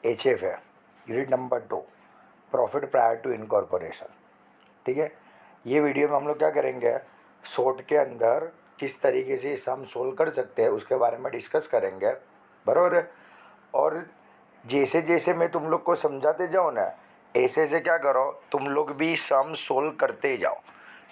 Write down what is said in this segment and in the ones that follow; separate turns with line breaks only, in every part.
HF है, unit number 2, profit prior to incorporation. ठीक है, ये वीडियो में हम लोग क्या करेंगे, शॉर्ट के अंदर किस तरीके से सम सोल्व कर सकते हैं उसके बारे में डिस्कस करेंगे, बराबर है। और जैसे जैसे मैं तुम लोग को समझाते जाऊँ ना, ऐसे ऐसे क्या करो, तुम लोग भी सम सोल्व करते जाओ।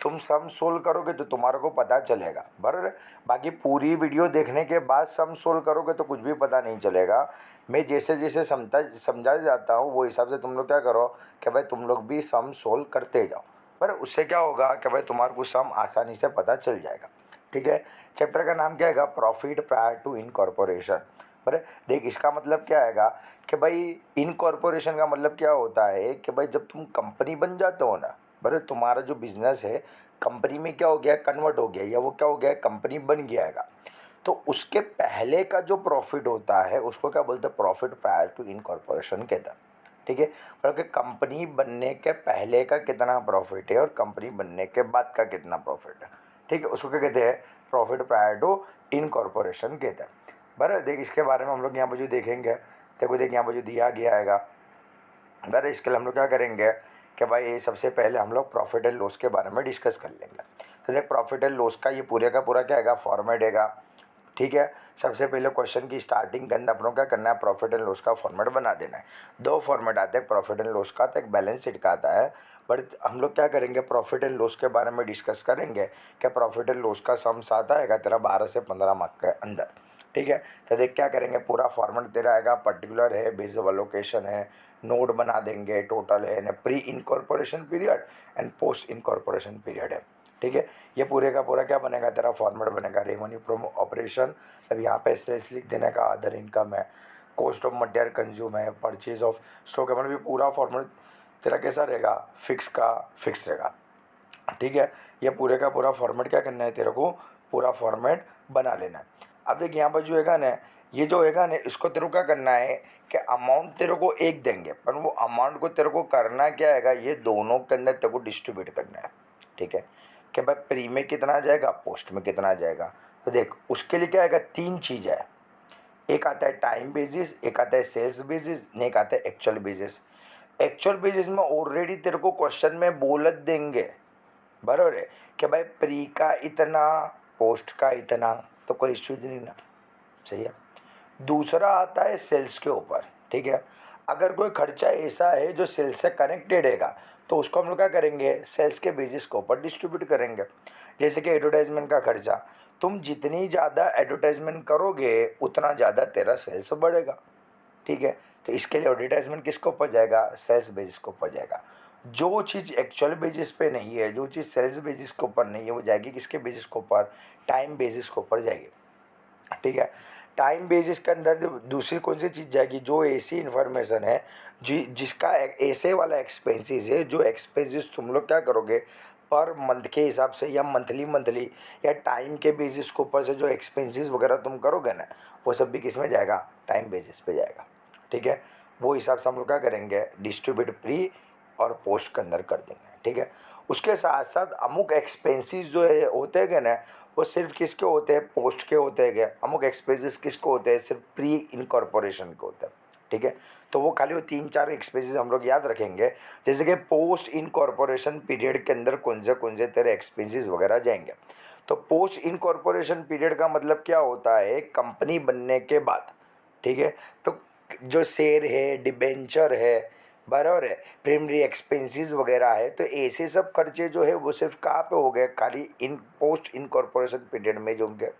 तुम सम सोल्व करोगे तो तुम्हारे को पता चलेगा, बराबर है। बाकी पूरी वीडियो देखने के बाद सम सोल्व करोगे तो कुछ भी पता नहीं चलेगा। मैं जैसे जैसे समझा जाता हूँ वो हिसाब से तुम लोग क्या करो कि भाई तुम लोग भी सम सोल्व करते जाओ, पर उससे क्या होगा कि भाई तुम्हारे को सम आसानी से पता चल जाएगा। ठीक है, चैप्टर का नाम क्या है, प्रॉफिट प्रायर टू इनकॉर्पोरेशन। पर देख, इसका मतलब क्या आएगा कि भाई इनकॉर्पोरेशन का मतलब क्या होता है कि भाई जब तुम कंपनी बन जाते हो ना, बड़े तुम्हारा जो बिजनेस है कंपनी में क्या हो गया, कन्वर्ट हो गया, या वो क्या हो गया, कंपनी बन गया है। तो उसके पहले का जो प्रॉफिट होता है उसको क्या बोलते हैं, प्रॉफिट प्रायर टू इनकॉर्पोरेशन कहते हैं। ठीक है, बल्कि कंपनी बनने के पहले का कितना प्रॉफिट है और कंपनी बनने के बाद का कितना प्रॉफिट है, ठीक है, उसको क्या कहते हैं, प्रॉफिट प्रायर टू इनकॉर्पोरेशन कहते हैं। बराबर, देख इसके बारे में हम लोग यहाँ पर जो देखेंगे, देखो देख यहाँ पर जो दिया गया है, बराबर, इसके लिए हम लोग क्या करेंगे कि भाई सबसे पहले हम लोग प्रॉफिट एंड लॉस के बारे में डिस्कस कर लेंगे। तो देख, प्रॉफिट एंड लॉस का ये पूरे का पूरा क्या है, फॉर्मेट है। ठीक है, सबसे पहले क्वेश्चन की स्टार्टिंग के अंदर अपनों क्या करना है, प्रॉफिट एंड लॉस का फॉर्मेट बना देना है। दो फॉर्मेट आते हैं प्रॉफिट एंड लॉस का, तो एक बैलेंस शीट का आता है। बट हम लोग क्या करेंगे, प्रॉफिट एंड लॉस के बारे में डिस्कस करेंगे कि प्रॉफिट एंड लॉस का सम आता है तेरा 12 से 15 मार्क के अंदर। ठीक है, तो देख क्या करेंगे, पूरा फॉर्मेट तेरा आएगा, पर्टिकुलर है, बेस ऑफ एलोकेशन है, नोट बना देंगे, टोटल है, pre incorporation period and post incorporation period है। ठीक है, ये पूरे का पूरा क्या बनेगा, तेरा फॉर्मेट बनेगा, रेवेन्यू फ्रॉम ऑपरेशन, अब यहाँ पे सेल्स लिख देने का, अदर इनकम है, कॉस्ट ऑफ मटेरियल कंज्यूम है, परचेज ऑफ स्टॉक है, मतलब ये पूरा फॉर्मेट तेरा कैसा रहेगा, फिक्स का फिक्स रहेगा। ठीक है, ये पूरे का पूरा फॉर्मेट क्या करना है, तेरे को पूरा फॉर्मेट बना लेना है। अब देख यहाँ पर जो है ना, ये जो है ना, इसको तेरे को क्या करना है कि अमाउंट तेरे को एक देंगे, पर वो अमाउंट को तेरे को करना क्या है, ये दोनों के अंदर तेरे को डिस्ट्रीब्यूट करना है। ठीक है, कि भाई प्री में कितना आ जाएगा, पोस्ट में कितना आ जाएगा। तो देख उसके लिए क्या आएगा, तीन चीज़ है, एक आता है टाइम बेसिस, एक आता है सेल्स बेसिस, एक आता है एक्चुअल बेसिस। एक्चुअल बेसिस में ऑलरेडी तेरे को क्वेश्चन में बोलत देंगे, बराबर है, कि भाई प्री का इतना, पोस्ट का इतना, तो कोई इश्यू नहीं ना, सही है। दूसरा आता है सेल्स के ऊपर। ठीक है, अगर कोई खर्चा ऐसा है जो सेल्स से कनेक्टेड है तो उसको हम लोग क्या करेंगे, सेल्स के बेसिस के ऊपर डिस्ट्रीब्यूट करेंगे। जैसे कि एडवर्टाइजमेंट का खर्चा, तुम जितनी ज़्यादा एडवर्टाइजमेंट करोगे उतना ज़्यादा तेरा सेल्स बढ़ेगा। ठीक है, तो इसके लिए एडवर्टाइजमेंट किसके ऊपर जाएगा, सेल्स बेसिस के ऊपर जाएगा। जो चीज़ एक्चुअल बेसिस पे नहीं है, जो चीज़ सेल्स बेसिस के ऊपर नहीं है, वो जाएगी किसके बेसिस के ऊपर, टाइम बेसिस के ऊपर जाएगी। ठीक है, टाइम बेसिस के अंदर दूसरी कौन सी चीज़ जाएगी, जो ऐसी इन्फॉर्मेशन है जिसका ऐसे वाला एक्सपेंसेस है, जो एक्सपेंसेस तुम लोग क्या करोगे पर मंथ के हिसाब से या मंथली मंथली या टाइम के बेसिस के ऊपर से जो एक्सपेंसेस वगैरह तुम करोगे ना, वो सब भी किस में जाएगा, टाइम बेसिस पे जाएगा। ठीक है, वो हिसाब से हम लोग क्या करेंगे, डिस्ट्रीब्यूट प्री और पोस्ट के अंदर कर देंगे। ठीक है, उसके साथ साथ अमुक एक्सपेंसेस जो है होते हैं ना, वो सिर्फ किसके होते हैं, पोस्ट के होते हैं। अमुक एक्सपेंसेस किसको होते हैं, सिर्फ प्री इनकॉर्पोरेशन के होते हैं। ठीक है, तो वो खाली वो तीन चार एक्सपेंसेस हम लोग याद रखेंगे, जैसे कि पोस्ट इनकॉर्पोरेशन पीरियड के अंदर कौन से तेरे एक्सपेंसेस वगैरह जाएंगे। तो पोस्ट इनकॉर्पोरेशन पीरियड का मतलब क्या होता है, कंपनी बनने के बाद। ठीक है, तो जो शेयर है, डिबेंचर है, बराबर है, प्राइमरी एक्सपेंसेस वगैरह है, तो ऐसे सब खर्चे जो है वो सिर्फ कहाँ पे हो गए, खाली इन पोस्ट इनकॉर्पोरेशन पीरियड में जो होंगे।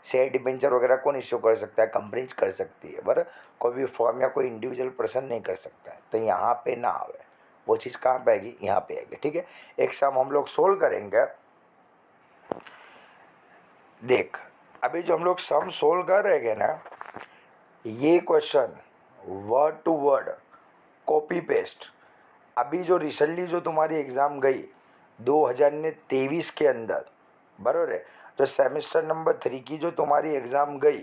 शेयर डिबेंचर वगैरह कौन इश्यू कर सकता है, कंपनी कर सकती है, बराबर, कोई भी फर्म या कोई इंडिविजुअल पर्सन नहीं कर सकता है। तो यहाँ पे ना आवे, वो चीज़ कहाँ पे आएगी, यहाँ पे आएगी। ठीक है, एक सम हम लोग सोल्व करेंगे। देख, अभी जो हम लोग सम सोल्व कर रहे हैं ना, ये question word to word copy paste, अभी जो रिसेंटली जो तुम्हारी एग्ज़ाम गई 2023 के अंदर, बराबर है, जो सेमेस्टर नंबर 3 की जो तुम्हारी एग्ज़ाम गई,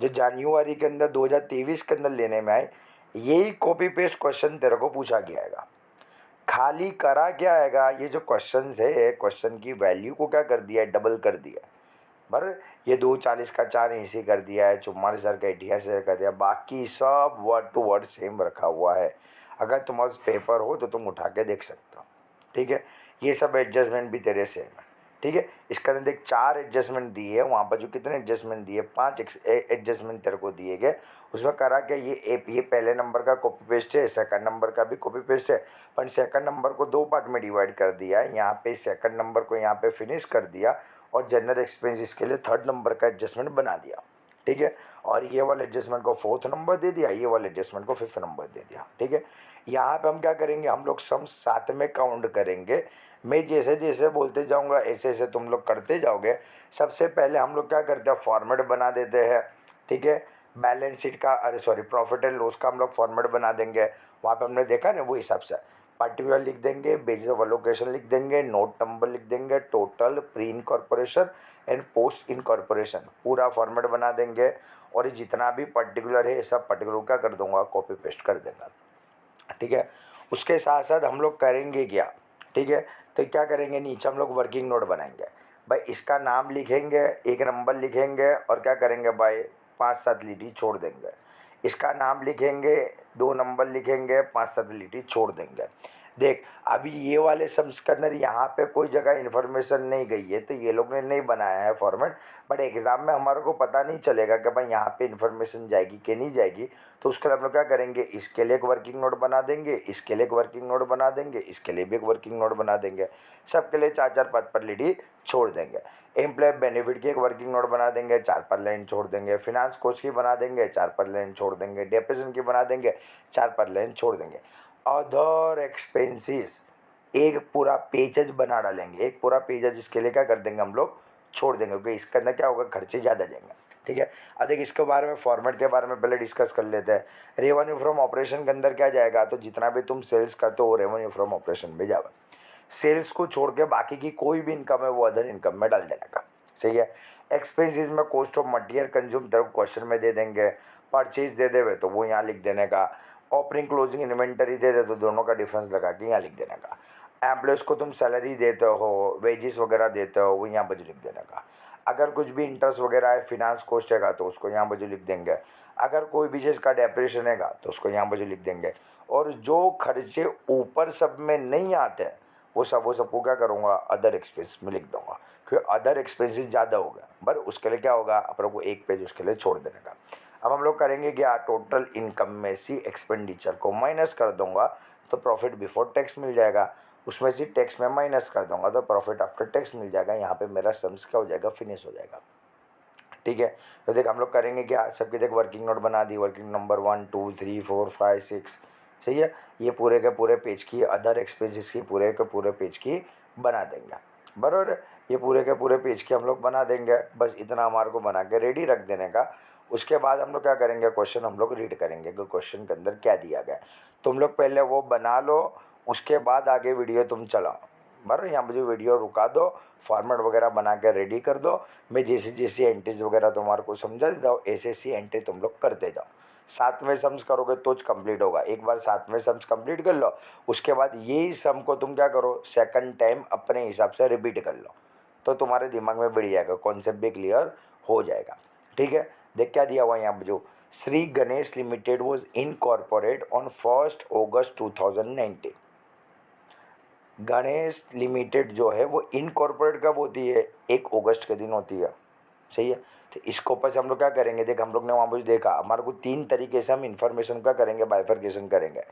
जो जनवरी के अंदर 2023 के अंदर लेने में आई, यही कॉपी पेस्ट क्वेश्चन तेरे को पूछा गया आएगा। खाली करा क्या आएगा, ये जो क्वेश्चन है, क्वेश्चन की वैल्यू को क्या कर दिया है, डबल कर दिया। बराबर। ये 240 का 480 कर दिया है, 44,000 का 88,000 कर दिया, बाकी सब वर्ड टू वर्ड सेम रखा हुआ है। अगर तुम्हारे पास पेपर हो तो तुम उठा के देख सकते हो, ठीक है। ये सब एडजस्टमेंट भी तेरे सेम है, ठीक है। इसके अंदर देख 4 एडजस्टमेंट दिए है, वहाँ पर जो कितने एडजस्टमेंट दिए, 5 एडजस्टमेंट तेरे को दिए गए। उसमें करा क्या, ये पहले नंबर का कॉपी पेस्ट है, सेकंड नंबर का भी कॉपी पेस्ट है, पर सेकंड नंबर को 2 पार्ट में डिवाइड कर दिया है। यहाँ पे सेकंड नंबर को यहाँ पे फिनिश कर दिया और जनरल एक्सपेंसेस के लिए थर्ड नंबर का एडजस्टमेंट बना दिया, ठीक है। और ये वाले एडजस्टमेंट को 4th नंबर दे दिया, ये वाले एडजस्टमेंट को 5th नंबर दे दिया, ठीक है। यहाँ पे हम क्या करेंगे, हम लोग सम साथ में काउंट करेंगे। मैं जैसे जैसे बोलते जाऊँगा ऐसे ऐसे तुम लोग करते जाओगे। सबसे पहले हम लोग क्या करते हैं, फॉर्मेट बना देते हैं, ठीक है। बैलेंस शीट का, अरे सॉरी, प्रॉफिट एंड लॉस का हम लोग फॉर्मेट बना देंगे। वहाँ पे हमने देखा ना, वो हिसाब से पर्टिकुलर लिख देंगे, बेसिस ऑफ अलोकेशन लिख देंगे, नोट नंबर लिख देंगे, total, pre incorporation and post incorporation, पूरा फॉर्मेट बना देंगे। और ये जितना भी पर्टिकुलर है सब पर्टिकुलर क्या कर दूंगा, कॉपी पेस्ट कर देगा, ठीक है। उसके साथ साथ हम लोग करेंगे क्या, ठीक है। तो क्या करेंगे, नीचे हम लोग वर्किंग नोट बनाएंगे भाई। इसका नाम लिखेंगे, एक नंबर लिखेंगे और क्या करेंगे भाई, 5-7 लिटी छोड़ देंगे। इसका नाम लिखेंगे, 2 नंबर लिखेंगे, 5-7 लिटी छोड़ देंगे। देख अभी ये वाले सम्स के अंदर यहाँ पे कोई जगह इन्फॉर्मेशन नहीं गई है, तो ये लोग ने नहीं बनाया है फॉर्मेट। बट एग्ज़ाम में हमारे को पता नहीं चलेगा कि भाई यहाँ पे इन्फॉर्मेशन जाएगी कि नहीं जाएगी। तो उसके लिए हम लोग क्या करेंगे, इसके लिए एक वर्किंग नोट बना देंगे, इसके लिए एक वर्किंग नोट बना देंगे, इसके लिए भी एक वर्किंग नोट बना देंगे। सबके लिए 4-4, 5-5 लिटी छोड़ देंगे। एम्प्लॉय बेनिफिट की एक वर्किंग नोट बना देंगे, 4-5 लाइन छोड़ देंगे। फिनांस कोस्ट की बना देंगे, 4-5 लाइन छोड़ देंगे। डेप्रिसिएशन की बना देंगे, 4-5 लाइन छोड़ देंगे। अदर एक्सपेंसेस एक पूरा पेजेज बना डालेंगे, एक पूरा पेजेज इसके लिए क्या कर देंगे हम लोग, छोड़ देंगे, क्योंकि इसके अंदर क्या होगा, खर्चे ज़्यादा जाएंगे, ठीक है। अब देखिए इसके बारे में, फॉर्मेट के बारे में पहले डिस्कस कर लेते हैं। रेवेन्यू फ्रॉम ऑपरेशन के अंदर क्या जाएगा, तो जितना भी तुम सेल्स करते हो वो रेवेन्यू फ्रॉम ऑपरेशन में जाएगा। सेल्स को छोड़ के बाकी की कोई भी इनकम है वो अदर इनकम में डाल देने का, सही है। एक्सपेंसेस में कॉस्ट ऑफ मटेरियल कंज्यूम तेरे को क्वेश्चन में दे देंगे। परचेज दे देवे तो वो यहाँ लिख देने का। ओपनिंग क्लोजिंग इन्वेंटरी दे दे तो दोनों का डिफरेंस लगा के यहाँ लिख देने का। एम्प्लॉयज़ को तुम सैलरी देते हो, वेजेस वगैरह देते हो, वो यहाँ बजू लिख देने का। अगर कुछ भी इंटरेस्ट वगैरह है, फिनांस कॉस्ट हैगा तो उसको यहाँ बजू लिख देंगे। अगर कोई भी चीज़ का डेप्रिसिएशन हैगा तो उसको यहाँ बजू लिख देंगे। और जो खर्चे ऊपर सब में नहीं आते हैं वो सबको क्या करूँगा, अदर एक्सपेंस में लिख दूँगा, क्योंकि अदर एक्सपेंसेस ज़्यादा हो गया। बट उसके लिए क्या होगा, अपन को एक पेज उसके लिए छोड़ देने का। अब हम लोग करेंगे क्या, टोटल इनकम में से एक्सपेंडिचर को माइनस कर दूंगा तो प्रॉफिट बिफोर टैक्स मिल जाएगा। उसमें से टैक्स में माइनस कर दूंगा तो प्रॉफिट आफ्टर टैक्स मिल जाएगा। यहाँ पे मेरा सम्स क्या हो जाएगा, फिनिश हो जाएगा, ठीक है। तो देख हम लोग करेंगे क्या, सबके देख वर्किंग नोट बना दी, वर्किंग नंबर 1 2 3 4 5 6, सही है। ये पूरे के पूरे पेज की अदर एक्सपेंसेस की पूरे के पूरे पेज की बना देंगे, बराबर। ये पूरे के पूरे पेज की हम लोग बना देंगे। बस इतना हमारे को बना के रेडी रख देने का। उसके बाद हम लोग क्या करेंगे, क्वेश्चन हम लोग रीड करेंगे कि क्वेश्चन के अंदर क्या दिया गया है। तुम लोग पहले वो बना लो, उसके बाद आगे वीडियो तुम चलाओ, बराबर। यहाँ मुझे वीडियो रुका दो, फॉर्मेट वगैरह बना के रेडी कर दो। मैं जैसी जैसी एंट्रीज वगैरह तुम्हारे को समझा देता हूँ, ऐसे ऐसी एंट्री तुम लोग करते जाओ। 7वें सम्स करोगे तो कंप्लीट होगा। एक बार 7वें सम्स कंप्लीट कर लो, उसके बाद यही सम को तुम क्या करो, सेकंड टाइम अपने हिसाब से रिपीट कर लो, तो तुम्हारे दिमाग में बढ़ जाएगा, कॉन्सेप्ट भी क्लियर हो जाएगा, ठीक है। देख क्या दिया हुआ है यहाँ पर, जो Shri Ganesh limited was incorporate on 1 August 2019। Ganesh limited जो है वो इनकॉर्पोरेट कब होती है, 1 अगस्त के दिन होती है, सही है। तो इसको ऊपर से हम लोग क्या करेंगे, देख हम लोग ने वहाँ पर देखा, हमारे को 3 तरीके से हम इन्फॉर्मेशन का करेंगे, बाइफर्केशन करेंगे।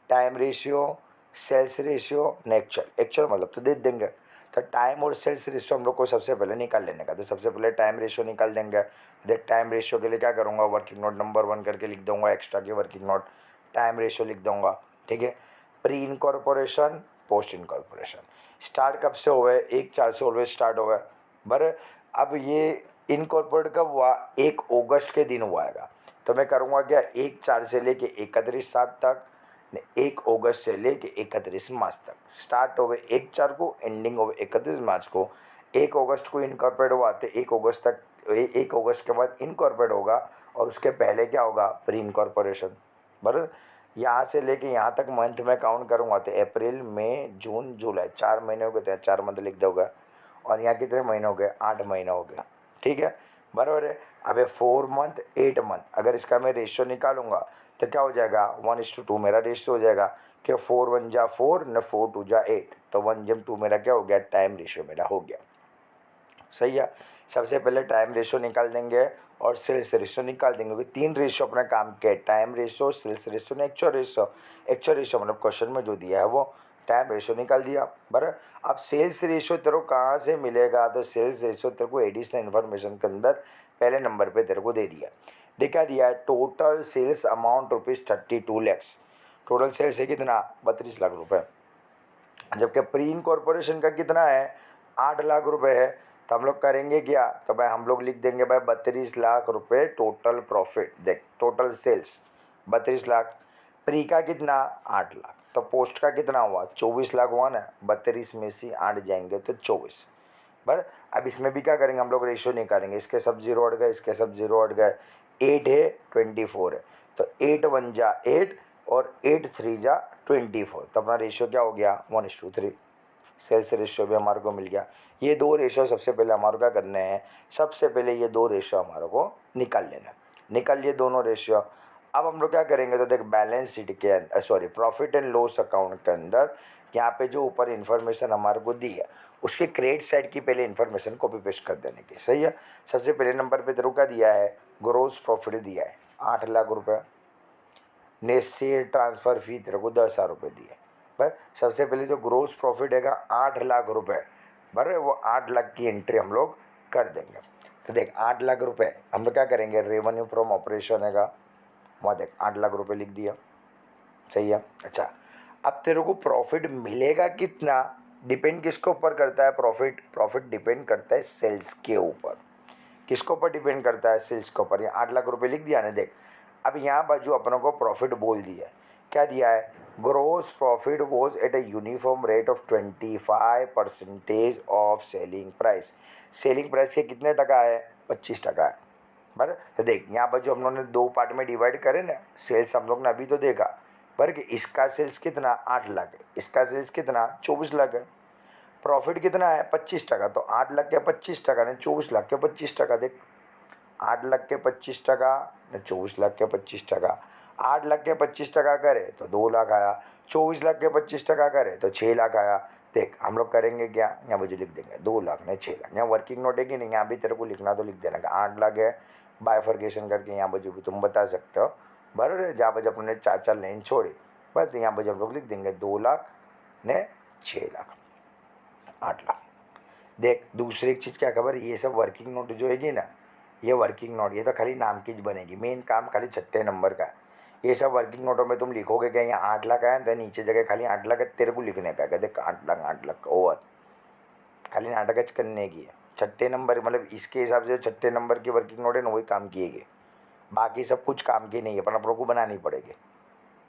Time ratio, sales ratio, actual. Actual मतलब तो दे देंगे। तो टाइम और सेल्स रेशियो हम लोग को सबसे पहले निकाल लेने का। तो सबसे पहले टाइम रेशियो निकाल देंगे। देख टाइम रेशियो के लिए क्या करूँगा, वर्किंग नोट नंबर 1 करके लिख दूँगा, एक्स्ट्रा की वर्किंग नोट टाइम रेशियो लिख दूँगा, ठीक है। Pre incorporation, post incorporation. Start कब से हुआ है, 1/4 से ऑलवेज स्टार्ट हुआ है, बर। अब ये इनकॉर्पोरेट कब हुआ, 1 अगस्त के दिन हुआ है। तो मैं करूँगा क्या, 1/4 से लेके 31/7 तक, 1 अगस्त से लेके 31 मार्च तक। स्टार्ट हो गए 1/4 को, एंडिंग हो गए 31 मार्च को। 1 अगस्त को इनकॉर्पोरेट हुआ तो 1 अगस्त तक, 1 अगस्त के बाद इनकॉर्पोरेट होगा, और उसके पहले क्या होगा, प्री इनकॉर्पोरेशन, बराबर। यहाँ से लेके यहाँ तक मंथ में काउंट करूँगा तो अप्रैल मई जून जुलाई 4 महीने हो गए थे, 4 मंथ लिख दोगे। और यहाँ कितने महीने हो गए, 8 महीने हो गए, ठीक है, बराबर है। अब ये 4 मंथ 8 मंथ, अगर इसका मैं रेशियो निकालूंगा तो क्या हो जाएगा, 1:2 मेरा रेशियो हो जाएगा कि 4 1 जा 4 न 4 2 जा 8, तो 1:2 मेरा क्या हो गया, टाइम रेशियो मेरा हो गया। सही है। सबसे पहले टाइम रेशियो निकाल देंगे और सेल्स रेशियो निकाल देंगे, क्योंकि 3 रेशियो अपना काम किया है, टाइम रेशियो, सेल्स रेशियो ने एक्चुअल रेशियो। एक्चुअल रेशियो मतलब क्वेश्चन में जो दिया है वो टाइम रेशियो निकाल दिया, बराबर। अब सेल्स रेशियो तेरे को कहाँ से मिलेगा, तो सेल्स रेशियो तेरे को एडिशनल इन्फॉर्मेशन के अंदर पहले नंबर पे तेरे को दे दिया। देखा दिया है total sales amount ₹32 lakhs. Total sales है कितना, 32 लाख रुपए, जबकि प्री इनकॉर्पोरेशन का कितना है, 8 लाख रुपए है। तो हम लोग करेंगे क्या, तो भाई हम लोग लिख देंगे भाई 32 लाख रुपए टोटल प्रॉफिट। देख टोटल सेल्स 32 लाख, प्री का कितना 8 लाख, तो पोस्ट का कितना हुआ 24 लाख हुआ ना, 32 में से 8 जाएंगे तो 24। बराबर। अब इसमें भी क्या करेंगे हम लोग, रेशियो निकालेंगे, इसके सब जीरो हट गए, इसके सब जीरो हट गए, 8 है 24 है, तो 8 1 जा 8 और 8 3 जा 24, तो अपना रेशियो क्या हो गया 1:3। सेल्स रेशियो भी हमारे को मिल गया। ये दो रेशियो सबसे पहले हमारे को क्या करने हैं, सबसे पहले ये दो रेशियो हमारे को निकाल लेना। निकाल लिए दोनों रेशियो। अब हम लोग क्या करेंगे, तो देख बैलेंस शीट के अंदर, sorry profit and loss account के अंदर यहाँ पे जो ऊपर इन्फॉर्मेशन हमारे को दी है उसके क्रेडिट साइड की पहले इन्फॉर्मेशन कॉपी पेस्ट कर देने की। सही है। सबसे पहले नंबर पे तेरे को क्या दिया है, ग्रोस प्रॉफिट दिया है 8 लाख रुपये, नेट से ट्रांसफ़र फी तेरे को 10,000 रुपये दिए। पर सबसे पहले जो ग्रोस प्रॉफिट है 8 लाख रुपये, बराबर, वो 8 लाख की एंट्री हम लोग कर देंगे। तो देख 8 लाख रुपये हम लोग क्या करेंगे, रेवेन्यू फ्रॉम ऑपरेशन है वहाँ देख 8 लाख रुपये लिख दिया। सही है। अच्छा, अब तेरे को प्रॉफिट मिलेगा कितना, डिपेंड किसके ऊपर करता है, प्रॉफिट प्रॉफिट डिपेंड करता है सेल्स के ऊपर। किसके ऊपर डिपेंड करता है, सेल्स के ऊपर। ये 8 लाख रुपए लिख दिया ना। देख अब यहाँ बाजू अपनों को प्रॉफिट बोल दिया है, क्या दिया है, gross profit was at a uniform rate of 25% of selling price. Selling price के कितने टका है, 25% है, बराबर। तो देख यहाँ बाजू हम लोग ने दो पार्ट में डिवाइड करे ना, सेल्स हम लोग ने अभी तो देखा, बराबर कि इसका सेल्स कितना 8 लाख है, इसका सेल्स कितना 24 लाख है, प्रॉफिट कितना है 25%, तो 8 लाख के 25% ने 24 लाख के 25%। देख 8 लाख के 25% ने 24 लाख के 25%, 8 लाख के 25% करे तो 2 लाख आया, 24 लाख के 25% करे तो 6 लाख आया। देख हम लोग करेंगे क्या, यहाँ मुझे लिख देंगे 2 लाख ने 6 लाख, यहाँ वर्किंग नोट है कि नहीं, यहाँ भी तेरे को लिखना तो लिख देना का 8 लाख है, बायफर्केशन करके यहाँ बजू भी तुम बता सकते हो, बराबर। जहाँ बजे अपने 4 लाइन छोड़ी, बस यहाँ बजे हम लोग लिख देंगे 2 लाख ने 6 लाख, 8 लाख। देख दूसरी एक चीज़ क्या खबर, ये सब वर्किंग नोट जो है ना, ये वर्किंग नोट ये तो खाली नाम की बनेगी, मेन काम खाली छठे नंबर का है। ये सब वर्किंग नोटों में तुम लिखोगे क्या, यहाँ 8 लाख आया तो नीचे जगह खाली 8 लाख है, तेरे को लिखने का है, देख 8 लाख ओवर, खाली नाटक करने की है। छठे नंबर मतलब इसके हिसाब से जो छठे नंबर की वर्किंग नोट है ना वही काम किए गए, बाकी सब कुछ काम की नहीं है, पर अपनों को बनानी पड़ेगी,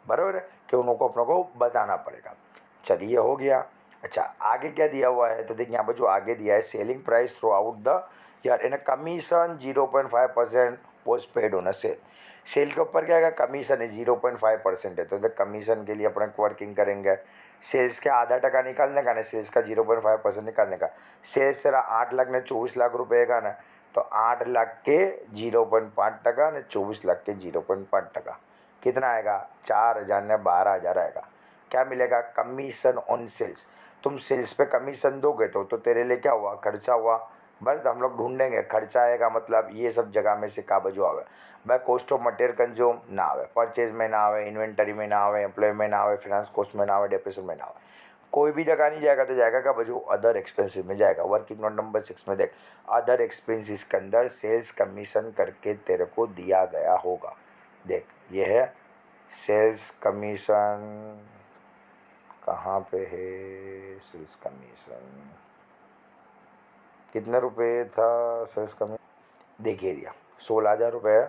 बराबर है कि उनको अपनों को बताना पड़ेगा। चलिए हो गया। अच्छा आगे क्या दिया हुआ है, तो देखिए यहाँ पर जो आगे दिया है, selling price throughout the year in commission 0.5% was paid on a sale. Sale के ऊपर क्या है, कमीशन है 0.5% है, तो देख कमीशन के लिए अपने वर्किंग करेंगे, सेल्स के आधा टका निकालने का ना, सेल्स का 0.5% निकालने का। सेल्स तेरा 8 लाख ने 24 लाख रुपये का ना, तो 8 लाख के 0.5% ने 24 लाख के 0.5%, कितना आएगा 4,000 ने 12,000 आएगा। क्या मिलेगा, कमीशन ऑन सेल्स। तुम सेल्स पे कमीशन दोगे तो तेरे लिए क्या हुआ, खर्चा हुआ, बस हम लोग ढूंढेंगे खर्चा आएगा, मतलब ये सब जगह में से का बजू आवे भाई, कॉस्ट ऑफ मटेरियल कंज्यूम ना आवे, परचेज में ना आवे, इन्वेंटरी में ना आवे, एम्प्लॉय में ना आवे, फिनेंस कॉस्ट में ना आवे, डेप्रेशन में ना आवे, कोई भी जगह नहीं जाएगा, तो जाएगा का बजू अदर एक्सपेंसिस में जाएगा। वर्किंग नोट नंबर 6 में देख अदर एक्सपेंसिस के अंदर सेल्स कमीशन करके तेरे को दिया गया होगा। देख ये है सेल्स कमीशन, कहाँ पे है सेल्स कमीशन, कितने रुपए था सेल्स कमीशन, देखिए दिया 16,000 रुपये है,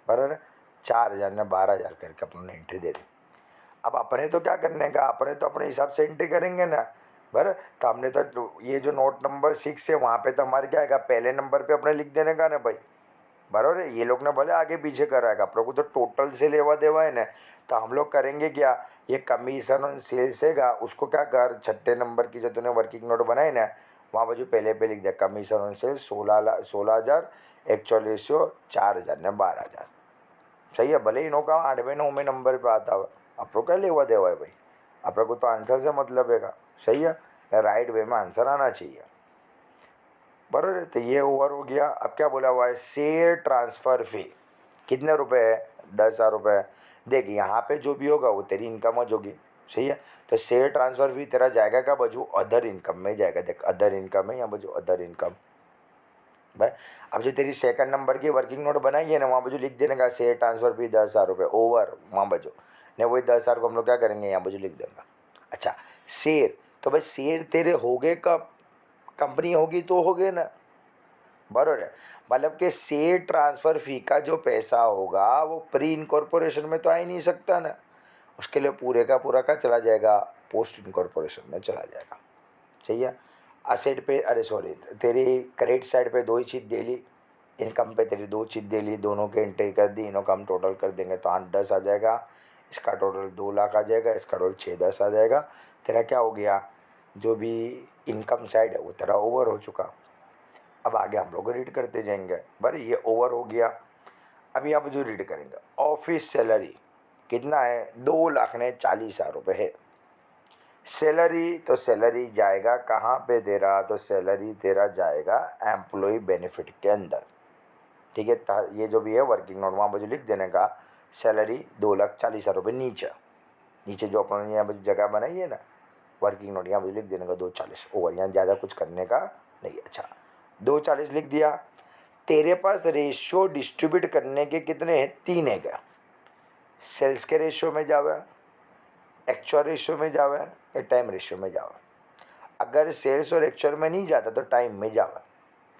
बराबर। 4,000 ने 12,000 करके अपने एंट्री दे दी। अब अपने तो क्या करने का, अपने तो अपने हिसाब से एंट्री करेंगे ना, बराबर। तो हमने तो ये जो नोट नंबर 6 है वहाँ पे तो हमारे क्या आएगा, पहले नंबर पे अपने लिख देने का ना भाई, बराबर है। ये लोग ने भले आगे पीछे कराएगा, आप लोग को तो टोटल से लेवा देवा है ना, तो हम लोग करेंगे क्या, ये कमीशन ऑन सेल्स हैगा उसको क्या कर, छठे नंबर की जो तूने वर्किंग नोट बनाई ना वहाँ पर जो पहले पे लिख दिया commission on sales 16,000, actual ratio 4,000 ने 12,000। सही है, भले ही नौका 8वें 9वें नंबर पे आता हुआ, आप लोग क्या लेवा देवा है भाई, आप लोग को तो आंसर से मतलब है का। सही है, राइट वे में आंसर आना चाहिए, बराबर। तो ये ओवर हो गया। अब क्या बोला हुआ है, शेयर ट्रांसफ़र फी कितने रुपए है, 10,000 रुपये। देख यहाँ पे जो भी होगा वो तेरी इनकम हो होगी। सही है, तो शेयर ट्रांसफ़र फी तेरा जाएगा का बजू अदर इनकम में जाएगा। देख अदर इनकम है यहाँ बजू अदर इनकम। भाई अब जो तेरी सेकंड नंबर की वर्किंग नोट बनाई है ना, वहाँ बजू लिख देने का शेयर ट्रांसफ़र फी 10,000 रुपये ओवर, वहाँ बजू नहीं वही 10,000 को हम लोग क्या करेंगे यहाँ बजू लिख देंगे। अच्छा शेयर, तो भाई शेयर तेरे हो गए कब, कंपनी होगी तो हो गए ना, बराबर है। मतलब कि शेयर ट्रांसफ़र फी का जो पैसा होगा वो प्री इनकॉर्पोरेशन में तो आ ही नहीं सकता ना, उसके लिए पूरे का पूरा का चला जाएगा पोस्ट इनकॉर्पोरेशन में चला जाएगा। सही है, असेट पे अरे सॉरी तेरी क्रेडिट साइड पे 2 ही चीज़ दे ली, इनकम पे तेरी 2 चीज़ दे ली, दोनों के एंट्री कर दी, इनों का हम टोटल कर देंगे तो 8-10 आ जाएगा, इसका टोटल 2 लाख आ जाएगा, इसका टोटल 6-10 आ जाएगा। तेरा क्या हो गया, जो भी इनकम साइड है वो तेरा ओवर हो चुका। अब आगे हम लोग रीड करते जाएंगे, बड़े ये ओवर हो गया। अभी आप जो रीड करेंगे ऑफिस सैलरी कितना है, 2,40,000 रुपये है सैलरी। तो सैलरी जाएगा कहाँ पे तेरा, तो सैलरी तेरा जाएगा एम्प्लॉय बेनिफिट के अंदर। ठीक है, ये जो भी है वर्किंग नोट वहाँ पर जो लिख देने का सैलरी 2,40,000 रुपये नीचे, नीचे जो अपन यहाँ पर जगह बनाई है ना वर्किंग नोट, यहाँ पर लिख देने का 2,40 ओवर, यहाँ ज़्यादा कुछ करने का नहीं। अच्छा 2,40 लिख दिया। तेरे पास रेशियो डिस्ट्रीब्यूट करने के कितने हैं, 3 है क्या, सेल्स के रेशियो में जावे, एक्चुअल रेशियो में जावे या टाइम रेशियो में जावे। अगर सेल्स और एक्चुअल में नहीं जाता तो टाइम में जावे।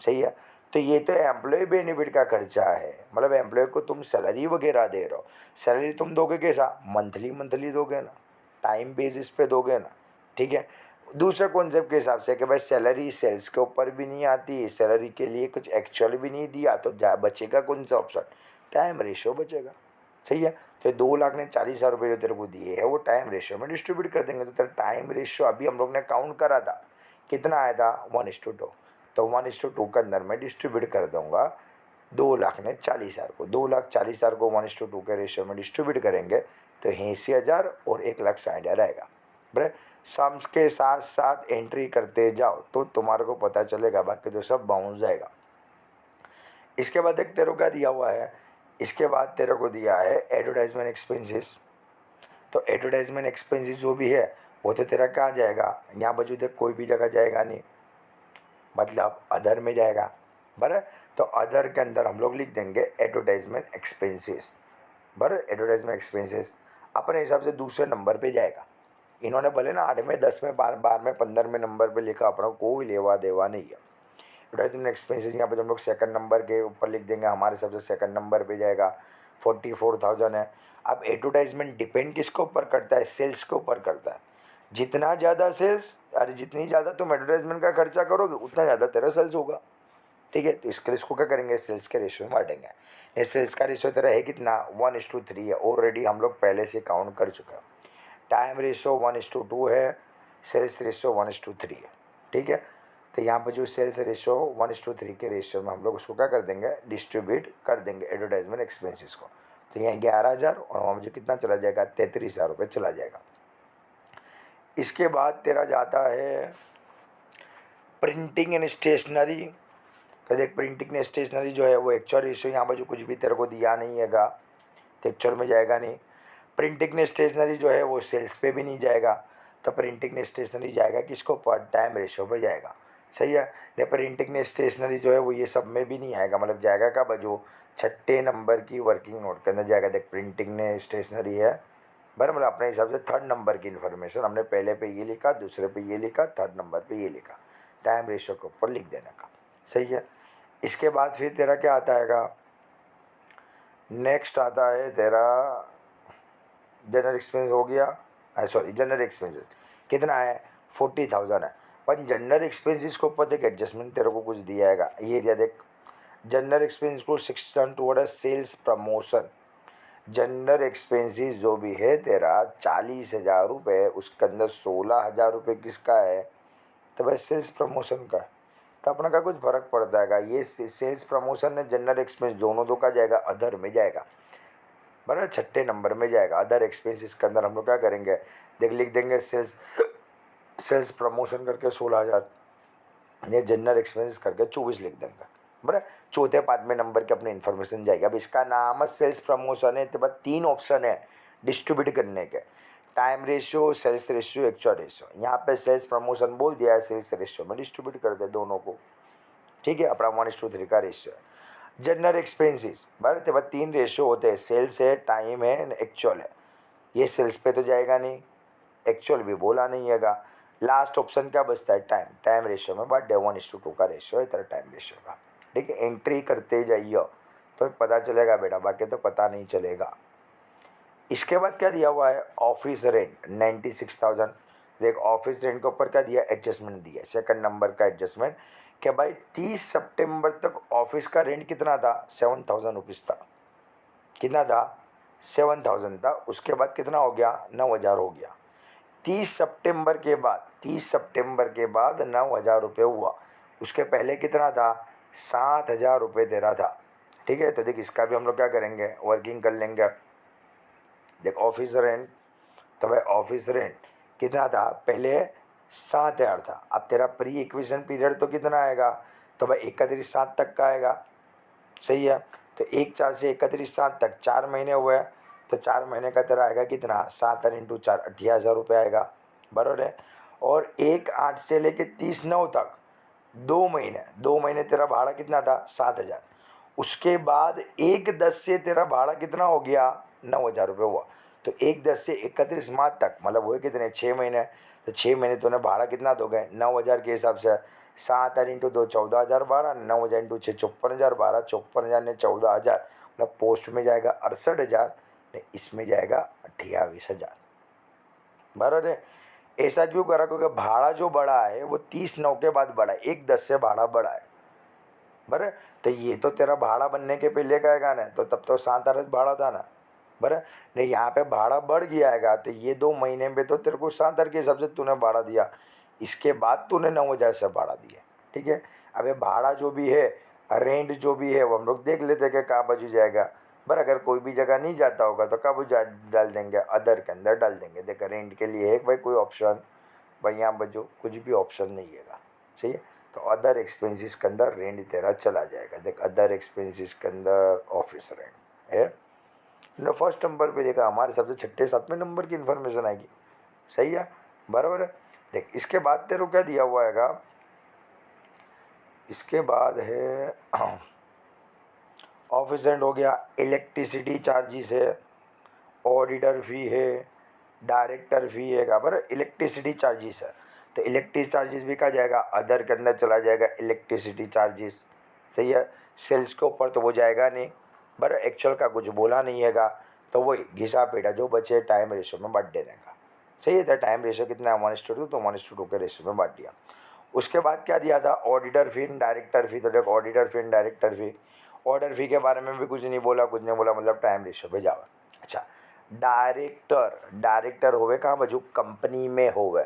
सही है, तो ये तो एम्प्लॉय बेनिफिट का खर्चा है, मतलब एम्प्लॉय को तुम सैलरी वगैरह दे रहे हो, सैलरी तुम दोगे कैसा, मंथली मंथली दोगे ना, टाइम बेसिस पे दोगे ना। ठीक है, दूसरे कॉन्सेप्ट के हिसाब से कि भाई सैलरी सेल्स के ऊपर भी नहीं आती, सैलरी के लिए कुछ एक्चुअल भी नहीं दिया, तो बचेगा कौन सा ऑप्शन, टाइम रेशियो बचेगा। सही है, तो 2,40,000 रुपये जो तेरे को दिए है वो टाइम रेशियो में डिस्ट्रीब्यूट कर देंगे। तो तेरा टाइम रेशियो अभी हम लोग ने काउंट करा था कितना आया था, 1:2, तो 1:2 के अंदर मैं डिस्ट्रीब्यूट कर दूंगा 2,40,000 को, 2,40,000 को 1:2 के रेशियो में डिस्ट्रीब्यूट करेंगे तो 80,000 और 1,60,000 आएगा। बराबर, सम्स के साथ साथ एंट्री करते जाओ तो तुम्हारे को पता चलेगा, बाकी तो सब बाउंस जाएगा। इसके बाद एक तेरे को क्या दिया हुआ है, इसके बाद तेरे को दिया है एडवर्टाइजमेंट एक्सपेंसेस। तो एडवर्टाइजमेंट एक्सपेंसेस जो भी है वो तो तेरा कहाँ जाएगा, यहाँ बजू देख कोई भी जगह जाएगा नहीं, मतलब अदर में जाएगा। बराबर, तो अदर के अंदर हम लोग लिख देंगे एडवर्टाइजमेंट एक्सपेंसेस। बराबर, एडवर्टाइजमेंट एक्सपेंसेस अपने हिसाब से दूसरे नंबर पे जाएगा। इन्होंने भले ना 8 में 10 में 12 में 15 में नंबर पे लिखा, अपना कोई लेवा देवा नहीं है। एडवर्टाइजमेंट एक्सपेंसेस यहाँ पे हम लोग सेकंड नंबर के ऊपर लिख देंगे, हमारे हिसाब से सेकंड नंबर पे जाएगा, 44,000 है। अब एडवर्टाइजमेंट डिपेंड किसके ऊपर करता है, सेल्स के ऊपर करता है। जितना ज़्यादा सेल्स, अरे जितनी ज़्यादा तुम एडवर्टाइजमेंट का खर्चा करोगे उतना ज़्यादा तेरा सेल्स होगा। ठीक है, तो इसके लिए इसको क्या करेंगे, सेल्स के रेशियो में बांटेंगे। ये सेल्स का रेशियो तेरा है कितना, 1:3 है, ऑलरेडी हम लोग पहले से काउंट कर चुके हैं। टाइम रेशियो 1:2 है, सेल्स रेशियो 1:3 है। ठीक है, तो यहाँ पर जो सेल्स रेशियो 1:3 के रेशियो में हम लोग उसको क्या कर देंगे, डिस्ट्रीब्यूट कर देंगे एडवर्टाइजमेंट एक्सपेंसेस को। तो यहाँ 11,000 और वहाँ मुझे कितना चला जाएगा, 33,000 रुपये चला जाएगा। इसके बाद तेरा जाता है प्रिंटिंग एंड स्टेशनरी। तो देख प्रिंटिंग एंड स्टेशनरी जो है वो एक्चुअल रेशियो यहाँ पर जो कुछ भी तेरे को दिया नहीं हैगा तो एक्चुअल में जाएगा नहीं। प्रिंटिंग एंड स्टेशनरी जो है वो सेल्स पे भी नहीं जाएगा, तो प्रिंटिंग एंड स्टेशनरी जाएगा किसको, पर टाइम रेशियो पे जाएगा। सही है, नहीं प्रिंटिंग एंड स्टेशनरी जो है वो ये सब में भी नहीं आएगा, मतलब जाएगा का जो 6 नंबर की वर्किंग नोट के अंदर जाएगा। देख प्रिंटिंग ने स्टेशनरी है बराबर, मतलब अपने हिसाब से 3rd नंबर की इन्फॉर्मेशन हमने पहले पे ये लिखा, दूसरे पे ये लिखा, 3rd नंबर पे ये लिखा, टाइम रेशियो के ऊपर लिख देने का। सही है, इसके बाद फिर तेरा क्या आता है, नेक्स्ट आता है तेरा जनरल एक्सपेंस हो गया, सॉरी जनरल एक्सपेंसेस कितना है, 40,000 है। पर जनरल एक्सपेंसेस के ऊपर देख एडजस्टमेंट तेरे को कुछ दिया है, ये दिया देख जनरल एक्सपेंस को 6 toward sales promotion. General expenses जो भी है तेरा 40,000 रुपये, उसके अंदर 16,000 रुपये किसका है, तो भाई सेल्स प्रमोशन का है, तो अपना का कुछ फर्क पड़ता है। ये सेल्स प्रमोशन है, जनरल एक्सपेंस दोनों दो का जाएगा, अदर में जाएगा, बराबर, छठे नंबर में जाएगा। अदर एक्सपेंसेस के अंदर हम लोग क्या करेंगे, देख लिख देंगे सेल्स सेल्स प्रमोशन करके 16,000, ये जनरल एक्सपेंसेस करके 24 लिख देंगे, बराबर। चौथे पाँचवें नंबर के अपने इन्फॉर्मेशन जाएगी। अब इसका नाम है सेल्स प्रमोशन है, तो बाद 3 ऑप्शन है डिस्ट्रीब्यूट करने के, time ratio, sales ratio, actual ratio. यहाँ पे सेल्स प्रमोशन बोल दिया है, सेल्स रेशियो में डिस्ट्रीब्यूट कर दे दोनों को, ठीक है, अपना 1:3 का रेशियो है। जनरल एक्सपेंसेस बराबर, तो बाद 3 रेशियो होते हैं, सेल्स है, टाइम है, एक्चुअल है। ये सेल्स पे तो जाएगा नहीं, एक्चुअल भी बोला नहीं हैगा। लास्ट ऑप्शन क्या बचता है, टाइम, टाइम रेशियो में बांट दे, 1:2 का रेशियो है तरह टाइम रेशियो का, ठीक है। एंट्री करते जाइए तो पता चलेगा बेटा, बाकी तो पता नहीं चलेगा। इसके बाद क्या दिया हुआ है, ऑफिस रेंट 96,000। देख ऑफिस रेंट के ऊपर क्या दिया, एडजस्टमेंट दिया, सेकंड नंबर का एडजस्टमेंट, कि भाई 30 सितंबर तक ऑफिस का रेंट कितना था, 7,000 रुपीज़ था। कितना था, 7,000 था। उसके बाद कितना हो गया, 9,000 हो गया। 30 सितंबर के बाद, 30 सितंबर के बाद 9,000 रुपये हुआ। उसके पहले कितना था, 7,000 रुपये दे रहा था, ठीक है। तो देख इसका भी हम लोग क्या करेंगे, वर्किंग कर लेंगे। देख ऑफिस रेंट, तो भाई ऑफिस रेंट कितना था, पहले 7,000 था। अब तेरा प्री एक्विजिशन पीरियड तो कितना आएगा, तो भाई 31/7 तक का आएगा, सही है। तो 1/4 से 31/7 तक 4 महीने हुए, तो 4 महीने का तेरा आएगा कितना, 7,000 × 4 28,000 रुपये आएगा, बराबर है। और 1/8 से लेके 30/9 तक 2 महीने तेरा भाड़ा कितना था, 7,000। उसके बाद 1/10 से तेरा भाड़ा कितना हो गया, 9,000 रुपये हुआ। तो 1/10 से 31 मार्च तक मतलब हुए कितने, 6 महीने। तो 6 महीने तूने भाड़ा कितना दोगे, 9,000 के हिसाब से। 7,000 × 2 14,000 भाड़ा, 9,000 × 6 54,000 भाड़ा, 54,000 ने 14,000, मतलब पोस्ट में जाएगा 68,000, ने इसमें जाएगा 28,000, बराबर है। ऐसा क्यों करा, क्योंकि भाड़ा जो बढ़ा है वो 30/9 के बाद बढ़ा है, 1/10 से भाड़ा बढ़ा है, बराबर। तो ये तो तेरा भाड़ा बनने के पहले का आएगा ना, तो तब तो 7,000 भाड़ा था ना, बराबर। नहीं यहाँ पे भाड़ा बढ़ गया आएगा, तो ये 2 महीने में तो तेरे को 7,000 के हिसाब से तूने भाड़ा दिया, इसके बाद तूने 9,000 से भाड़ा दिया, ठीक है। अब ये भाड़ा जो भी है, रेंट जो भी है, वो हम लोग देख लेते हैं कि कहाँ बजू जाएगा, बराबर। अगर कोई भी जगह नहीं जाता होगा तो कब डाल देंगे, अदर के अंदर डाल देंगे। देख रेंट के लिए है भाई कोई ऑप्शन, भाई यहाँ बजो कुछ भी ऑप्शन नहीं है, सही है। तो अदर एक्सपेंसेस के अंदर रेंट तेरा चला जाएगा। देख अदर एक्सपेंसेस के अंदर ऑफिस रेंट है, फर्स्ट नंबर पे देखा, हमारे सबसे छठे सातवें नंबर की इन्फॉर्मेशन आएगी, सही है, बराबर है। देख इसके बाद तेरे को क्या दिया हुआ हैगा, इसके बाद है ऑफिस रेंट हो गया, इलेक्ट्रिसिटी चार्जेस है, ऑडिटर फी है, डायरेक्टर फी है, बराबर। इलेक्ट्रिसिटी चार्जेस है, तो इलेक्ट्रिसिटी चार्जेस भी कहा जाएगा, अदर के अंदर चला जाएगा इलेक्ट्रिसिटी चार्जेस, सही है। सेल्स के ऊपर तो वो जाएगा नहीं, बराबर। एक्चुअल का कुछ बोला नहीं हैगा, तो वही घिसा पेटा जो बचे टाइम रेशो में बांट देने का, सही है। तो टाइम रेशो कितना है, 1:2, तो 1:2 के रेशो में बांट दिया। उसके बाद क्या दिया था, ऑडिटर फी, डायरेक्टर फी। तो देखो ऑडिटर फी, डायरेक्टर फी, ऑर्डर फी के बारे में भी कुछ नहीं बोला, मतलब टाइम रेशो पे जाओ। अच्छा, डायरेक्टर, डायरेक्टर होवे कहाँ बजू, कंपनी में होवे,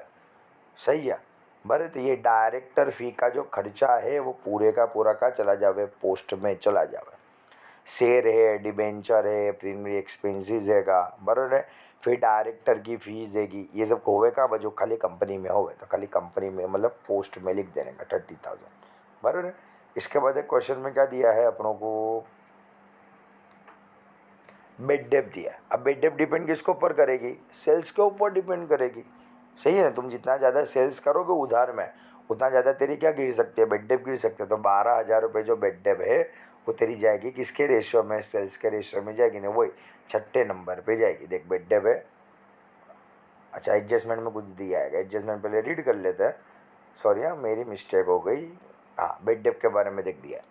सही है, बरे। तो ये डायरेक्टर फी का जो खर्चा है वो पूरे का पूरा का चला जावे, पोस्ट में चला जावे। शेयर है, डिबेंचर है, प्रीमियम एक्सपेंसेस हैगा, बराबर है। फिर डायरेक्टर की फीस देगी, ये सब होवे का बजो खाली कंपनी में होवे, तो खाली कंपनी में मतलब पोस्ट में लिख देने का 30,000, बराबर है। इसके बाद एक क्वेश्चन में क्या दिया है अपनों को, बेड डेप दिया है। अब बेड डेप डिपेंड किसके ऊपर करेगी, सेल्स के ऊपर डिपेंड करेगी, सही है ना। तुम जितना ज़्यादा सेल्स करोगे उधार में, उतना ज़्यादा तेरी क्या गिर सकती है, बेड डेप गिर सकते है। तो 12,000 रुपये जो बेड डेप है वो तेरी जाएगी किसके रेशियो में, सेल्स के रेशियो में जाएगी ना, वही छठे नंबर पे जाएगी। देख बेड डेप है, अच्छा एडजस्टमेंट में कुछ दिया है, एडजस्टमेंट पहले रीड कर लेते हैं, सॉरी हाँ मेरी मिस्टेक हो गई। हाँ बेड डेप के बारे में देख दिया है,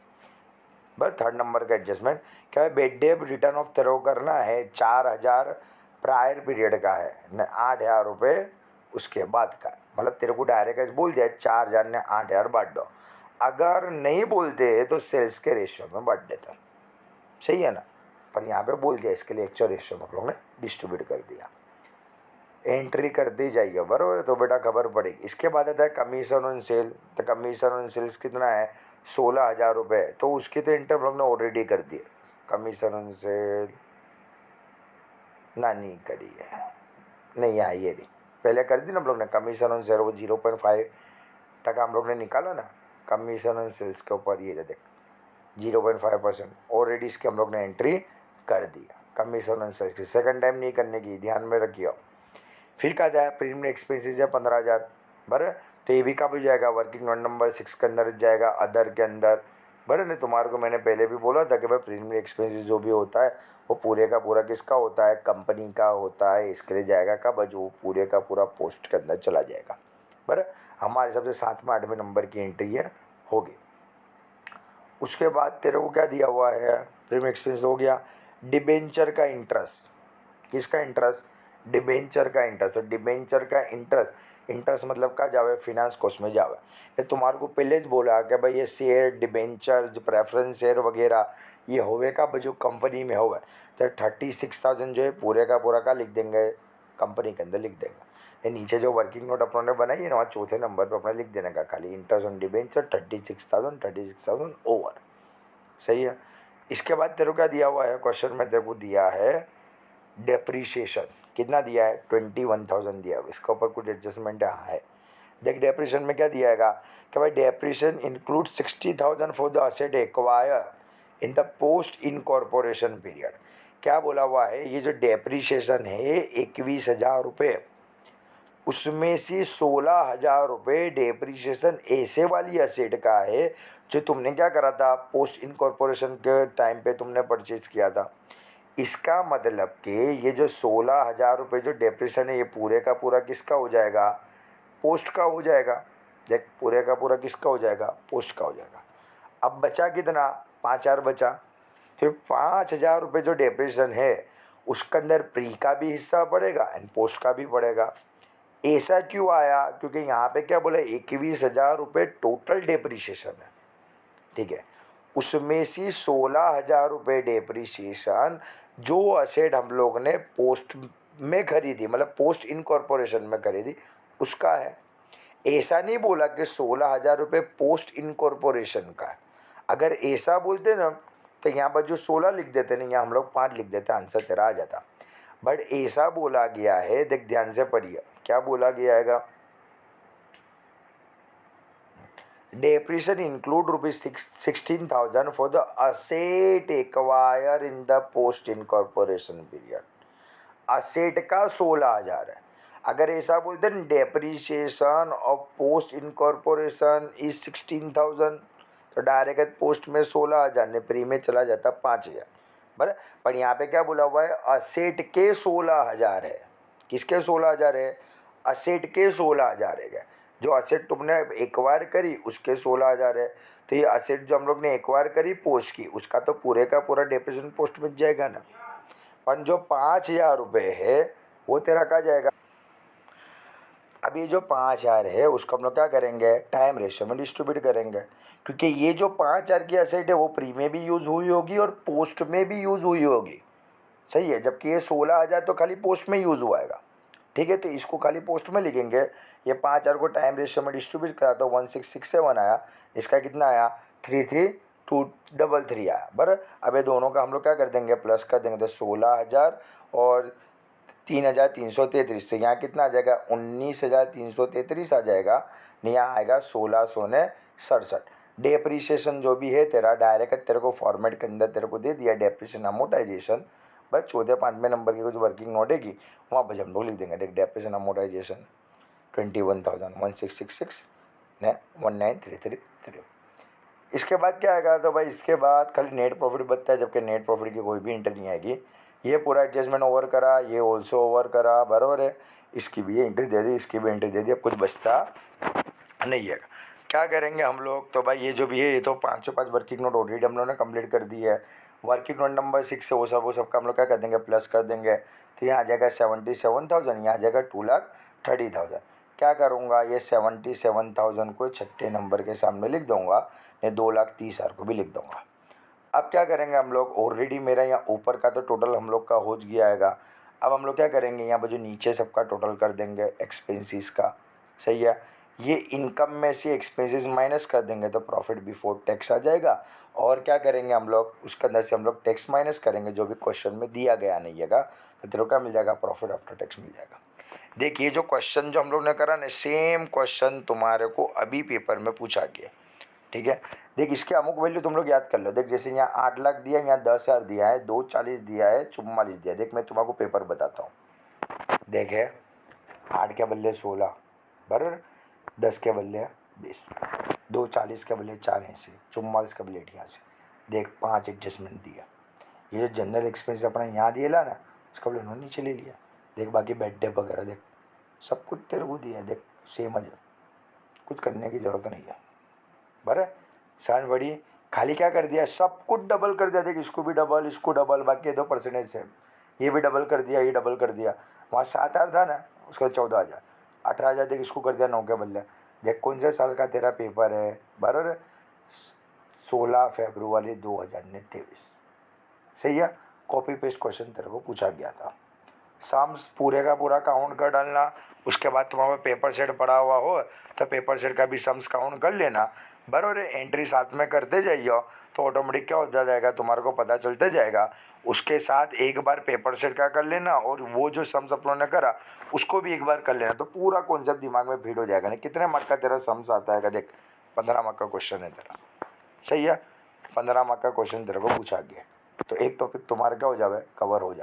बस थर्ड नंबर का एडजस्टमेंट क्या है, बेड डेप रिटर्न ऑफ तेरे को करना है 4,000 प्रायर पीरियड का है न, 8,000 रुपये उसके बाद का, मतलब तेरे को डायरेक्ट बोल दिया 4,000 ने 8,000 बांट दो। अगर नहीं बोलते तो सेल्स के रेशियो में बांट देता, सही है ना। पर यहाँ पे बोल दिया, इसके लिए एक्चुअल रेशियो में हम लोग ने डिस्ट्रीब्यूट कर दिया। एंट्री करते ही जाइए, बराबर है, तो बेटा खबर पड़ेगी। इसके बाद आता है कमीशन ऑन सेल। तो कमीशन ऑन सेल्स कितना है, 16,000 रुपये। तो उसकी तो एंटर हम लोग ने ऑलरेडी कर दी है। कमीशन ऑन सेल ना नहीं करी है, नहीं यहाँ ये नहीं, पहले कर दी ना हम लोग ने कमीशन ऑन सेल, वो 0.5 तक हम लोग ने निकाला ना कमीशन ऑन सेल्स के ऊपर, ये देख 0.5% ऑलरेडी इसके हम लोग ने एंट्री कर दिया। कमीशन ऑन सेल्स की सेकंड टाइम नहीं करने की, ध्यान में रखिए। फिर क्या जाए, प्रीमियम एक्सपेंसेस है 15,000, बराबर। तो ये भी कब हो जाएगा, वर्किंग नोट नंबर 6 के अंदर जाएगा, अदर के अंदर, बराबर ने। तुम्हारे को मैंने पहले भी बोला था कि भाई प्रीमियम एक्सपेंसेस जो भी होता है वो पूरे का पूरा किसका होता है, कंपनी का होता है। इसके लिए जाएगा कब, जो पूरे का पूरा पोस्ट के अंदर चला जाएगा, बराबर। हमारे हिसाब से 7वें 8वें नंबर की एंट्री है, होगी। उसके बाद तेरे को क्या दिया हुआ है, प्रीमियम एक्सपेंस हो गया। डिबेंचर का इंटरेस्ट, किसका इंटरेस्ट, डिबेंचर का इंटरेस्ट। तो डिबेंचर का इंटरेस्ट, इंटरेस्ट मतलब क्या जावे, फिनांस कॉस्ट में जावे। ये तुम्हारे को पहले ही बोला कि भाई ये शेयर डिबेंचर जो प्रेफरेंस शेयर वगैरह ये होवे का जो कंपनी में होवे, तो 36,000 जो है पूरे का पूरा का लिख देंगे, कंपनी के अंदर लिख देंगे। ये नीचे जो वर्किंग नोट अपनों ने बनाई है ना, वहाँ चौथे नंबर पर अपने लिख देने का खाली इंटरेस्ट ऑन डिबेंचर 36,000 ओवर, सही है। इसके बाद तेरे को क्या दिया हुआ है, क्वेश्चन में तेरे को दिया है डेप्रीशिएशन, कितना दिया है, 21,000 दिया है। इसके ऊपर कुछ एडजस्टमेंट है। देख डेप्रीशिएशन में क्या दिया है कि भाई depreciation include 60,000 for the asset acquire in the post incorporation period. क्या बोला हुआ है, ये जो डेप्रीशिएशन है 21,000 रुपये, उसमें से 16,000 रुपये डेप्रीशिएशन ऐसे वाली असेट का है जो तुमने क्या करा था, पोस्ट इनकॉर्पोरेशन के टाइम पे तुमने परचेज किया था। इसका मतलब कि ये जो 16,000 रुपये जो डेप्रीशिएशन है ये पूरे का पूरा किसका हो जाएगा, पोस्ट का हो जाएगा। देख पूरे का पूरा किसका हो जाएगा, पोस्ट का हो जाएगा। अब बचा कितना, 5,000 बचा। फिर 5,000 रुपये जो डेप्रीशिएशन है उसके अंदर प्री का भी हिस्सा पड़ेगा एंड पोस्ट का भी पड़ेगा। ऐसा क्यों आया, क्योंकि यहाँ पे क्या बोला, 21,000 रुपये टोटल डेप्रीशिएशन है, ठीक है। उसमें से 16,000 रुपये डेप्रीशिएशन जो असेट हम लोग ने पोस्ट में खरीदी, मतलब पोस्ट इनकॉर्पोरेशन में खरीदी, उसका है। ऐसा नहीं बोला कि 16,000 रुपये पोस्ट इनकॉर्पोरेशन का है। अगर ऐसा बोलते ना तो यहाँ पर जो 16 लिख देते ना, यहाँ हम लोग 5 लिख देते, आंसर तेरा आ जाता। बट ऐसा बोला गया है, देख ध्यान से पढ़िए क्या बोला गया है। Depreciation include ₹16,000 for the asset acquired in the post incorporation period. Asset का 16,000 है। अगर ऐसा बोलते हैं depreciation of post incorporation is 16,000, तो डायरेक्ट पोस्ट में 16,000 ने प्री में चला जाता 5,000, बराबर। पर यहाँ पे क्या बोला हुआ है, असेट के 16,000 है। किसके 16,000 है, असेट के 16,000 है। जो असेट तुमने एक्वायर करी उसके 16,000 है। तो ये असेट जो हम लोग ने एक्वायर करी पोस्ट की, उसका तो पूरे का पूरा डेप्रिसिएशन पोस्ट में जाएगा ना। पर जो 5,000 रुपये है वो तेरा कहाँ जाएगा। अब ये जो 5,000 है उसको हम लोग क्या करेंगे, टाइम रेशियो में डिस्ट्रीब्यूट करेंगे, क्योंकि ये जो 5,000 की असेट है वो प्री में भी यूज़ हुई होगी और पोस्ट में भी यूज़ हुई होगी, सही है। जबकि ये 16,000 तो खाली पोस्ट में यूज़ हुआ है, ठीक है। तो इसको खाली पोस्ट में लिखेंगे। ये 5,000 को टाइम रेशियो में डिस्ट्रीब्यूट करा तो 1667 आया। इसका कितना आया, 33,233 आया, बराबर। अब ये दोनों का हम लोग क्या कर देंगे, प्लस कर देंगे। तो 16,000 और 3,333, तो यहाँ कितना आ जाएगा, 19,333 आ जाएगा। यहाँ आएगा 1,667। डेप्रीशिएशन जो भी है तेरा डायरेक्ट तेरे को फॉर्मेट के अंदर तेरे को दे दिया, डेप्रीशिएशन अमोर्टाइजेशन। बस 14 5वें नंबर की कुछ वर्किंग नोट है वहाँ पर हम लोग लिख देंगे। डेप्रीशिएशन अमोर्टाइजेशन 21,1666 ने 19,333। इसके बाद क्या आएगा, तो भाई इसके बाद खाली नेट प्रॉफिट बचता है, जबकि नेट प्रॉफिट की कोई भी एंट्री नहीं आएगी। ये पूरा एडजस्टमेंट ओवर करा, ये ऑल्सो ओवर करा, बराबर है। इसकी भी एंट्री दे दी, इसकी भी एंट्री दे दी, अब कुछ बचता नहीं है। क्या करेंगे हम लोग, तो भाई ये जो भी है ये तो 505 वर्किंग नोट ऑलरेडी हम लोगों ने कंप्लीट कर दी है। वर्किंग नोट नंबर 6 से वो सबका हम लोग क्या कर देंगे, प्लस कर देंगे। तो यहाँ आ जाएगा 77,000, यहाँ आ जाएगा 2,30,000। क्या करूँगा, ये 77,000 को छठे नंबर के सामने लिख दूँगा, नहीं 2,30,000 को भी लिख दूँगा। अब क्या करेंगे हम लोग, ऑलरेडी मेरा यहाँ ऊपर का तो टोटल हम लोग का हो गया आएगा। अब हम लोग क्या करेंगे, यहाँ पर जो नीचे सबका टोटल कर देंगे एक्सपेंसेस का, सही है। ये इनकम में से एक्सपेंसेस माइनस कर देंगे तो प्रॉफिट बिफोर टैक्स आ जाएगा। और क्या करेंगे हम लोग, उसके अंदर से हम लोग टैक्स माइनस करेंगे जो भी क्वेश्चन में दिया गया नहीं है, तो तेरे को क्या मिल जाएगा, प्रॉफिट आफ्टर टैक्स मिल जाएगा। देखिए जो क्वेश्चन जो हम लोग ने करा ना, सेम क्वेश्चन तुम्हारे को अभी पेपर में पूछा गया, ठीक है। देख इसके अमुक वैल्यू तुम लोग याद कर लो। देख जैसे यहाँ 8 लाख दिया, यहाँ 10,000 दिया है, 240 दिया है, 44 दिया है। देख मैं तुम्हारे को पेपर बताता हूँ। देखे 8 के बदले 16 बराबर, 10 के बदले 20, 240 के बदले 4 80, 44 के बदले 88। देख 5 एडजस्टमेंट दिया। ये जो जनरल एक्सपेंस अपना यहाँ दिए ला ना, उसका बदले उन्होंने नीचे ले लिया। देख बाकी बेड डे वगैरह देख सब कुछ तेरे को दिया है। देख सेम है, कुछ करने की ज़रूरत नहीं है। बराबर सान बड़ी खाली क्या कर दिया, सब कुछ डबल कर दिया। देख इसको भी डबल, इसको डबल, बाकी ये 2% सेम, ये भी डबल कर दिया, ये डबल कर दिया। वहाँ 7,000 था ना, उसका 14,000, 18,000। देख इसको कर दिया 9 के बदले। देख कौन से साल का तेरा पेपर है, बराबर 16 फरवरी 2023, सही है। कॉपी पेस्ट क्वेश्चन तेरे को पूछा गया था। सम्स पूरे का पूरा काउंट कर डालना। उसके बाद तुम्हारा पेपर सेट पड़ा हुआ हो तो पेपर सेट का भी सम्स काउंट कर लेना, बराबर है। एंट्री साथ में करते जाइए तो ऑटोमेटिक क्या होता जाएगा, तुम्हारे को पता चलते जाएगा। उसके साथ एक बार पेपर सेट का कर लेना और वो जो सम्स अपनों ने करा उसको भी एक बार कर लेना, तो पूरा कॉन्सेप्ट दिमाग में फीड हो जाएगा। ना कितने मार्क का तेरा सम्स आता है, देख 15 मार्क का क्वेश्चन है तेरा, सही है। 15 मार्क का क्वेश्चन तेरे को पूछा गया, तो एक टॉपिक तुम्हारा क्या हो जाए, कवर हो जाए।